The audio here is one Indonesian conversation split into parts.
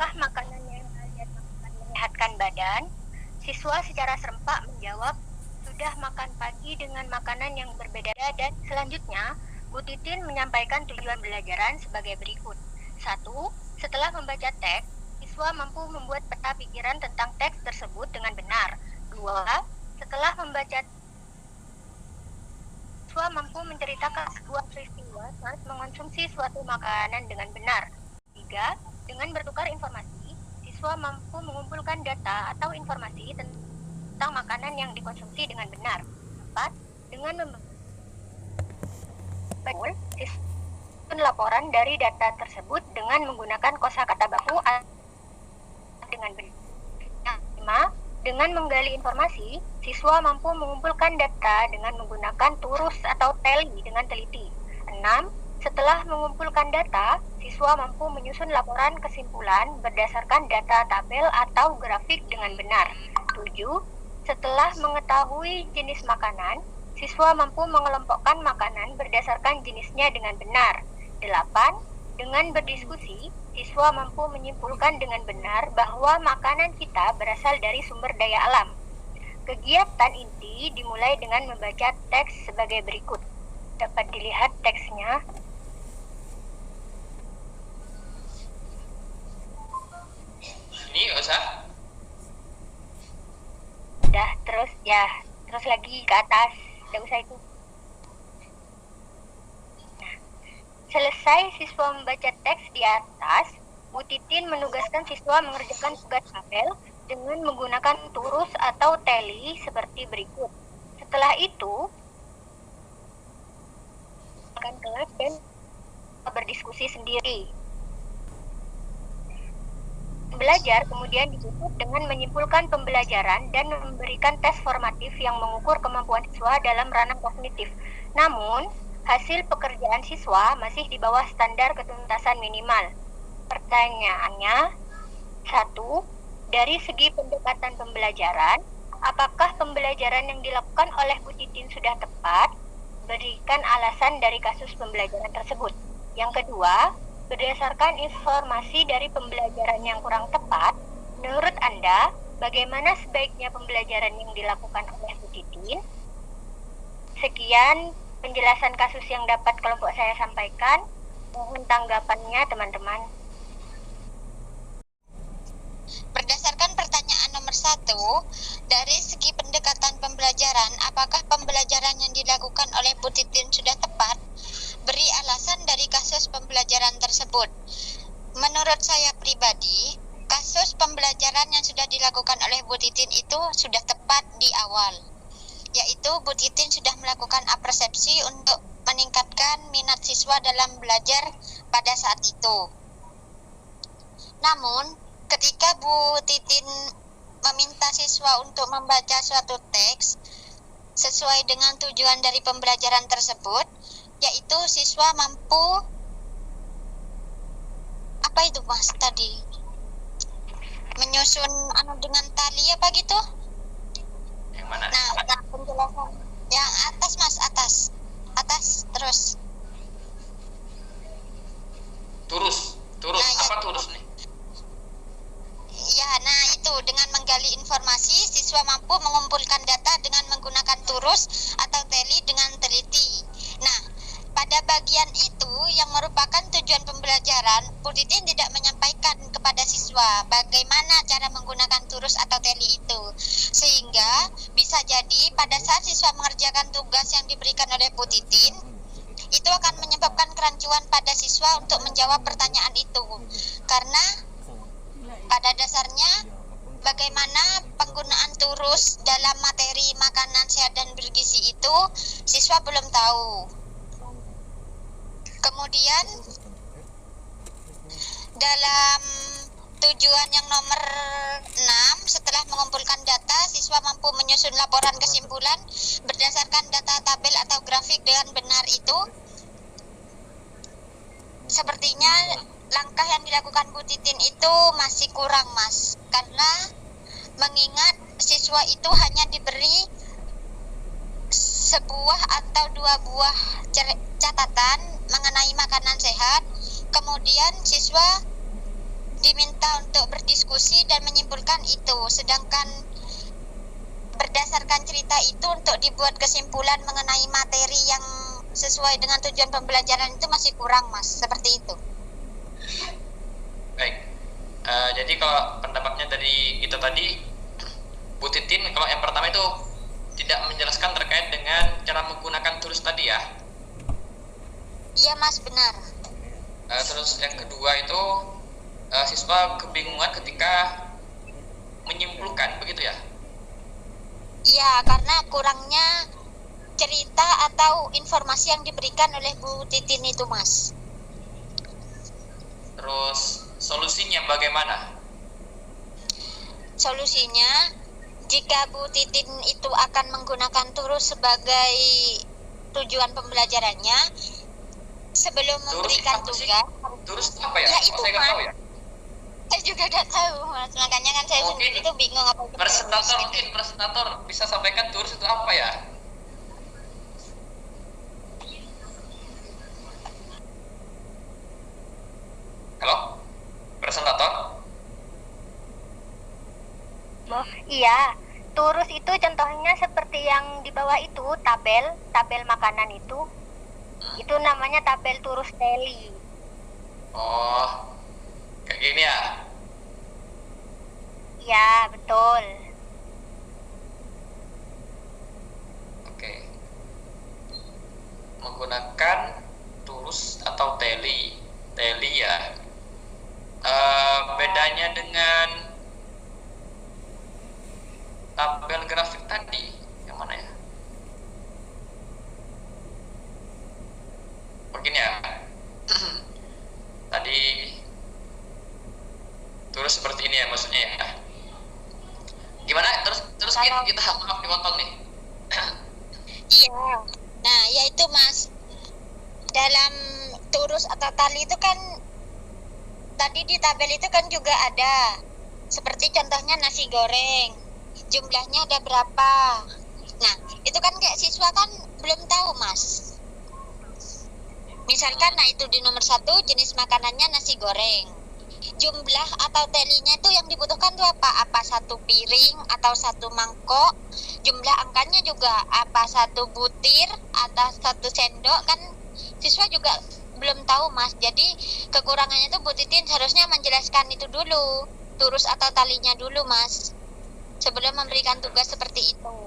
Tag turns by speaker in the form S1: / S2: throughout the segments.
S1: apakah makanan yang kalian makan menyehatkan badan? Siswa secara serempak menjawab, sudah makan pagi dengan makanan yang berbeda, dan selanjutnya Bu Titin menyampaikan tujuan belajaran sebagai berikut. 1. Setelah membaca teks, siswa mampu membuat peta pikiran tentang teks tersebut dengan benar. 2. Setelah membaca, siswa mampu menceritakan sebuah peristiwa saat mengonsumsi suatu makanan dengan benar. 3. Dengan bertukar informasi, siswa mampu mengumpulkan data atau informasi tentang makanan yang dikonsumsi dengan benar. 4. Dengan membuat laporan dari data tersebut dengan menggunakan kosakata baku dengan benar. 5. Dengan menggali informasi, siswa mampu mengumpulkan data dengan menggunakan turus atau teli dengan teliti. 6. Setelah mengumpulkan data, siswa mampu menyusun laporan kesimpulan berdasarkan data tabel atau grafik dengan benar. 7. Setelah mengetahui jenis makanan, siswa mampu mengelompokkan makanan berdasarkan jenisnya dengan benar. 8. Dengan berdiskusi, siswa mampu menyimpulkan dengan benar bahwa makanan kita berasal dari sumber daya alam. Kegiatan inti dimulai dengan membaca teks sebagai berikut. Dapat dilihat teksnya.
S2: Ini Osa?
S1: Udah, terus lagi ke atas. Udah usah itu. Selesai siswa membaca teks di atas, Bu Titin menugaskan siswa mengerjakan tugas tabel dengan menggunakan turus atau teli seperti berikut. Setelah itu, akan kelas dan berdiskusi sendiri. Belajar kemudian ditutup dengan menyimpulkan pembelajaran dan memberikan tes formatif yang mengukur kemampuan siswa dalam ranah kognitif. Namun, hasil pekerjaan siswa masih di bawah standar ketuntasan minimal. Pertanyaannya, 1. Dari segi pendekatan pembelajaran, apakah pembelajaran yang dilakukan oleh Bu Titin sudah tepat? Berikan alasan dari kasus pembelajaran tersebut. Yang kedua, berdasarkan informasi dari pembelajaran yang kurang tepat, menurut Anda, bagaimana sebaiknya pembelajaran yang dilakukan oleh Bu Titin? Sekian penjelasan kasus yang dapat kelompok saya sampaikan. Mohon tanggapannya, teman-teman.
S3: Berdasarkan pertanyaan nomor 1, dari segi pendekatan pembelajaran, apakah pembelajaran yang dilakukan oleh Bu Titin sudah tepat? Beri alasan dari kasus pembelajaran tersebut. Menurut saya pribadi, kasus pembelajaran yang sudah dilakukan oleh Bu Titin itu sudah tepat di awal, yaitu Bu Titin sudah melakukan apersepsi untuk meningkatkan minat siswa dalam belajar pada saat itu. Namun, ketika Bu Titin meminta siswa untuk membaca suatu teks sesuai dengan tujuan dari pembelajaran tersebut, yaitu siswa mampu menyusun dengan tali apa gitu.
S2: Yang mana?
S3: Nah, penjelasan yang atas Mas, atas terus.
S2: Turus.
S3: Nah,
S2: Apa turus nih?
S3: Ya, nah itu dengan menggali informasi, siswa mampu mengumpulkan data dengan menggunakan turus atau teli dengan teliti. Nah, pada bagian itu yang merupakan tujuan pembelajaran, Bu Titin tidak menyampaikan kepada siswa bagaimana cara menggunakan turus atau teli itu. Sehingga bisa jadi pada saat siswa mengerjakan tugas yang diberikan oleh Bu Titin, itu akan menyebabkan kerancuan pada siswa untuk menjawab pertanyaan itu. Karena pada dasarnya bagaimana penggunaan turus dalam materi makanan sehat dan bergizi itu siswa belum tahu. Kemudian dalam tujuan yang nomor 6, setelah mengumpulkan data, siswa mampu menyusun laporan kesimpulan berdasarkan data tabel atau grafik dengan benar itu. Sepertinya langkah yang dilakukan Bu Titin itu masih kurang, Mas, karena mengingat siswa itu hanya diberi sebuah atau dua buah catatan mengenai makanan sehat, kemudian siswa diminta untuk berdiskusi dan menyimpulkan itu, sedangkan berdasarkan cerita itu untuk dibuat kesimpulan mengenai materi yang sesuai dengan tujuan pembelajaran itu masih kurang, Mas, seperti itu.
S2: Baik. Jadi kalau pendapatnya dari kita tadi, Bu Titin, kalau yang pertama itu tidak menjelaskan terkait dengan cara menggunakan tools tadi ya.
S3: Iya, Mas, benar.
S2: Terus yang kedua itu siswa kebingungan ketika menyimpulkan, begitu ya?
S3: Iya, karena kurangnya cerita atau informasi yang diberikan oleh Bu Titin itu, Mas.
S2: Terus solusinya bagaimana?
S3: Solusinya, jika Bu Titin itu akan menggunakan Turus sebagai tujuan pembelajarannya, sebelum memberikan tugas.
S2: Turus itu apa ya?
S3: Ya itu,
S2: saya nggak
S3: Mas.
S2: tahu ya.
S3: Saya juga tidak tahu, Mas. Makanya kan saya
S2: Mungkin
S3: sendiri itu bingung apa itu.
S2: Presentator bisa sampaikan Turus itu apa ya? Halo? Presentator?
S1: Oh, iya. Turus itu contohnya seperti yang di bawah itu, tabel makanan itu. Itu namanya tabel turus teli.
S2: Oh, kayak gini ya?
S1: Ya, betul.
S2: Oke. Menggunakan turus atau teli. Teli ya. Bedanya dengan tabel grafik tadi yang mana ya? Begini ya. Tadi terus seperti ini ya maksudnya ya. Gimana? Terus kita maaf dipotong nih.
S3: Iya. Nah, yaitu, Mas, dalam turus atau tali itu kan tadi di tabel itu kan juga ada seperti contohnya nasi goreng, jumlahnya ada berapa. Nah, itu kan kayak siswa kan belum tahu, Mas. Misalkan, nah itu di nomor 1 jenis makanannya nasi goreng. Jumlah atau telinya itu yang dibutuhkan itu apa? Apa satu piring atau satu mangkok? Jumlah angkanya juga apa satu butir atau satu sendok? Kan siswa juga belum tahu, Mas. Jadi kekurangannya itu Bu Titin harusnya menjelaskan itu dulu, turus atau talinya dulu, Mas, sebelum memberikan tugas seperti itu.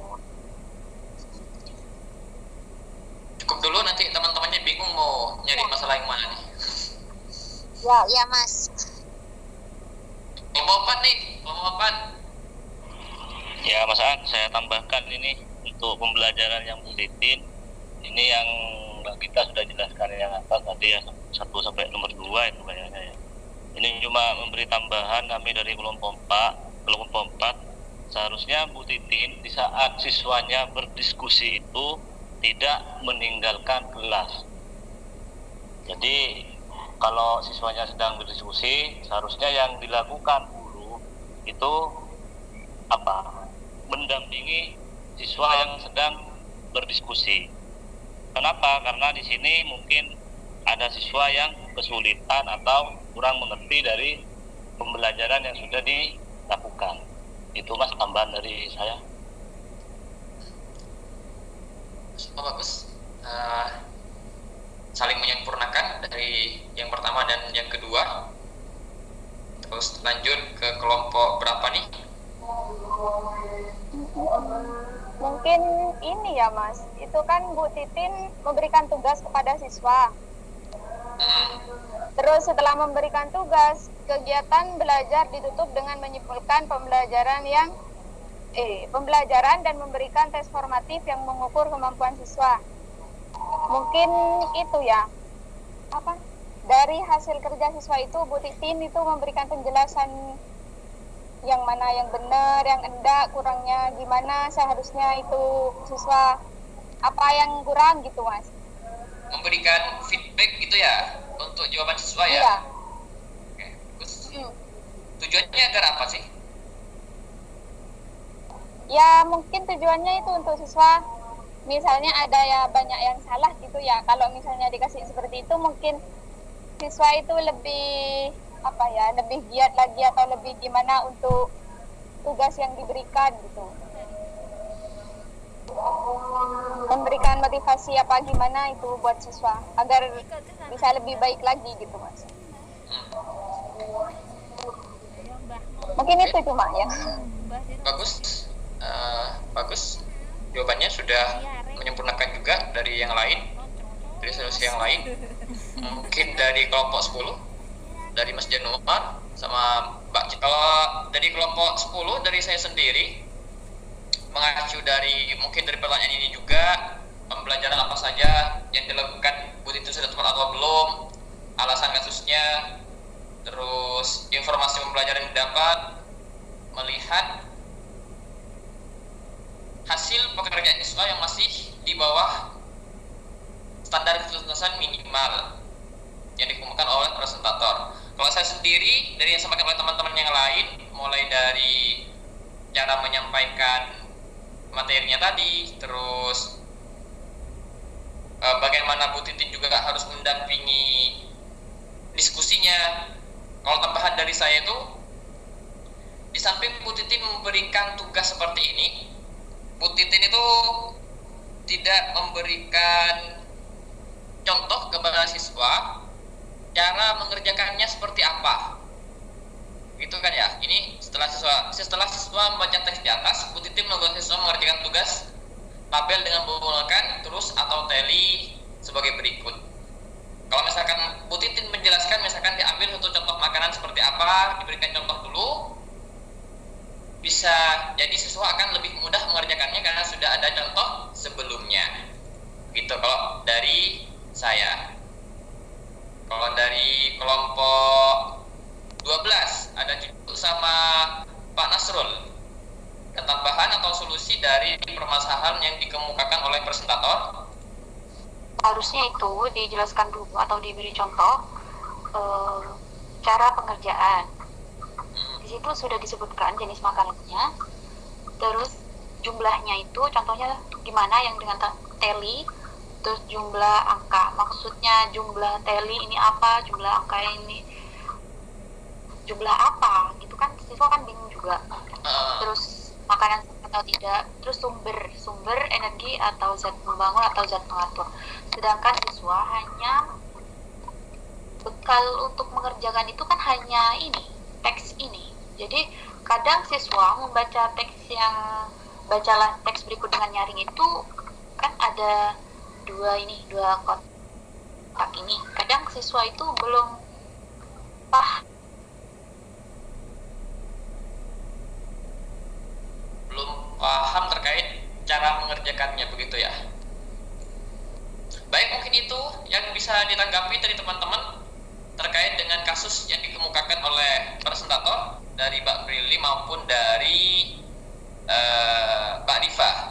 S2: Cukup dulu, nanti teman-temannya bingung mau nyari masalah yang mana nih.
S3: Ya, Mas.
S2: Kelompok 4 nih, kelompok 4.
S4: Ya, Mas An, saya tambahkan ini untuk pembelajaran yang Bu Titin. Ini yang Mbak Gita sudah jelaskan yang atas tadi ya, 1 sampai nomor 2 itu kayaknya ya. Ini cuma memberi tambahan kami dari kelompok 4. Seharusnya Bu Titin di saat siswanya berdiskusi itu tidak meninggalkan kelas. Jadi kalau siswanya sedang berdiskusi, seharusnya yang dilakukan guru itu mendampingi siswa yang sedang berdiskusi. Kenapa? Karena di sini mungkin ada siswa yang kesulitan atau kurang mengerti dari pembelajaran yang sudah dilakukan. Itu, Mas, tambahan dari saya.
S2: Oh, bagus. Saling menyempurnakan dari yang pertama dan yang kedua. Terus lanjut ke kelompok berapa nih?
S5: Mungkin ini ya, Mas, itu kan Bu Titin memberikan tugas kepada siswa. Terus setelah memberikan tugas, kegiatan belajar ditutup dengan menyimpulkan pembelajaran dan memberikan tes formatif yang mengukur kemampuan siswa. Mungkin itu ya, dari hasil kerja siswa itu Bu Titin itu memberikan penjelasan yang mana yang benar, yang enggak, kurangnya gimana, seharusnya itu siswa apa yang kurang gitu, Mas.
S2: Memberikan feedback gitu ya untuk jawaban siswa ya.
S5: Iya.
S2: Oke, bagus. Tujuannya agar apa sih?
S5: Ya mungkin tujuannya itu untuk siswa, misalnya ada ya banyak yang salah gitu ya. Kalau misalnya dikasih seperti itu, mungkin siswa itu lebih apa ya, lebih giat lagi atau lebih gimana untuk tugas yang diberikan gitu. Memberikan motivasi apa gimana itu buat siswa agar bisa lebih baik lagi gitu Mas. Mungkin itu cuma ya.
S2: Bagus. Bagus. Jawabannya sudah menyempurnakan juga dari yang lain, dari solusi yang lain. Mungkin dari kelompok 10, dari Mas Januar sama Mbak Cita. Kalau dari kelompok 10 dari saya sendiri, mengacu dari mungkin dari pertanyaan ini juga, pembelajaran apa saja yang dilakukan Bu itu sudah tepat atau belum, alasan kasusnya, terus informasi pembelajaran yang didapat, melihat hasil pekerjaan siswa yang masih di bawah standar ketuntasan minimal yang dikemukakan oleh presentator. Kalau saya sendiri, dari yang disampaikan oleh teman-teman yang lain, mulai dari cara menyampaikan materinya tadi, terus bagaimana Bu Titin juga harus mendampingi diskusinya. Kalau tambahan dari saya itu, di samping Bu Titin memberikan tugas seperti ini, Bu Titin itu tidak memberikan contoh kepada siswa cara mengerjakannya seperti apa, gitu kan ya. Ini setelah siswa membaca teks di atas, Bu Titin membuat siswa mengerjakan tugas tabel dengan menggunakan terus atau tally sebagai berikut. Kalau misalkan Bu Titin menjelaskan, misalkan diambil satu contoh makanan seperti apa, diberikan contoh dulu, bisa jadi siswa akan lebih mudah mengerjakannya karena sudah ada contoh sebelumnya. Gitu kalau dari saya. Kalau dari kelompok 12 ada juga sama Pak Nasrul, tambahan atau solusi dari permasalahan yang dikemukakan oleh presentator.
S1: Harusnya itu dijelaskan dulu atau diberi contoh cara pengerjaan. Di situ sudah disebutkan jenis makanannya, terus jumlahnya itu contohnya gimana yang dengan tally, terus jumlah angka, maksudnya jumlah tally ini apa, jumlah angka ini jumlah apa gitu kan, siswa kan bingung juga. Terus makanan atau tidak, terus sumber energi atau zat membangun atau zat pengatur. Sedangkan siswa hanya bekal untuk mengerjakan itu kan hanya ini, teks ini. Jadi kadang siswa membaca teks yang bacalah teks berikut dengan nyaring itu kan ada dua kotak ini. Kadang siswa itu belum
S2: paham terkait cara mengerjakannya, begitu ya. Baik, mungkin itu yang bisa ditanggapi dari teman-teman terkait dengan kasus yang dikemukakan oleh presentator dari Mbak Prilly maupun dari Mbak Diva.